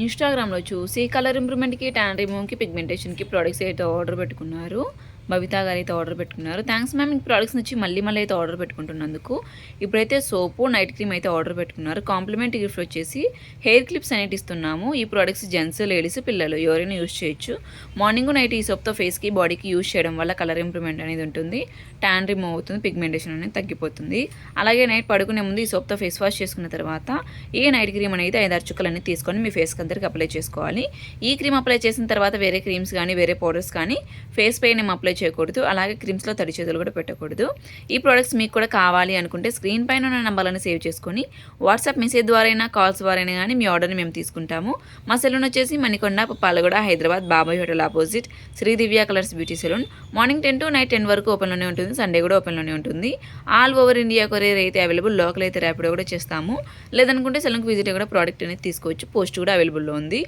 ఇన్‌స్టాగ్రామ్‌లో చూసి colour ఇంప్రూవ్‌మెంట్‌కి, tan రిమూవ్‌కి, పిగ్మెంటేషన్‌కి products అయితే ఆర్డర్ పెట్టుకున్నారు. బబిత గారైతే ఆర్డర్ పెట్టుకున్నారు. థాంక్స్ మ్యామ్ మీకు ప్రొడక్ట్స్ నచ్చి మళ్ళీ అయితే ఆర్డర్ పెట్టుకుంటున్నందుకు. ఇప్పుడైతే సోపు, నైట్ క్రీమ్ అయితే ఆర్డర్ పెట్టుకున్నారు. కాంప్లిమెంట్ గిఫ్ట్ వచ్చేసి హెయిర్ క్లిప్స్ అనేటివి ఇస్తున్నాము. ఈ ప్రొడక్ట్స్ జెంట్స్, లేడీస్, పిల్లలు ఎవరైనా యూజ్ చేయొచ్చు. మార్నింగ్, నైట్ ఈ సోప్‌తో ఫేస్‌కి, బాడీకి యూజ్ చేయడం వల్ల కలర్ ఇంప్రూవ్‌మెంట్ అనేది ఉంటుంది. టాన్ రిమూవ్ అవుతుంది. పిగ్మెంటేషన్ అనేది తగ్గిపోతుంది. అలాగే నైట్ పడుకునే ముందు ఈ సోప్‌తో ఫేస్ వాష్ చేసుకున్న తర్వాత ఈ నైట్ క్రీమ్ అనేది 5, 6 చుక్కలన్నీ తీసుకొని మీ ఫేస్‌కి అందరికి అప్లై చేసుకోవాలి. ఈ క్రీమ్ అప్లై చేసిన తర్వాత వేరే క్రీమ్స్ కానీ, వేరే పౌడర్స్ కానీ ఫేస్ పైన ఏం అప్లై చేయకూడదు. అలాగే క్రీమ్స్‌లో తడి చేతులు కూడా పెట్టకూడదు. ఈ ప్రొడక్ట్స్ మీకు కూడా కావాలి అనుకుంటే స్క్రీన్ పైన ఉన్న నంబర్లను సేవ్ చేసుకొని వాట్సాప్ మెసేజ్ ద్వారా అయినా, కాల్స్ ద్వారా అయినా కానీ మీ ఆర్డర్‌ని మేము తీసుకుంటాము. మా సెలూన్ వచ్చేసి Manikonda, Palaguda, Hyderabad, Babai hotel opposite Shri Divya colours beauty salon. Morning 10 to night 10 వరకు ఓపెన్‌లోనే ఉంటుంది. సండే కూడా ఓపెన్‌లోనే ఉంటుంది. ఆల్ ఓవర్ ఇండియా కొరియర్ అయితే అవైలబుల్. లోకల్ అయితే ర్యాపిడో కూడా చేస్తాము. లేదనుకుంటే సెలూన్‌కి విజిట్ కూడా ప్రోడక్ట్ అనేది తీసుకోవచ్చు. పోస్ట్ కూడా అవైలబుల్‌లో ఉంది.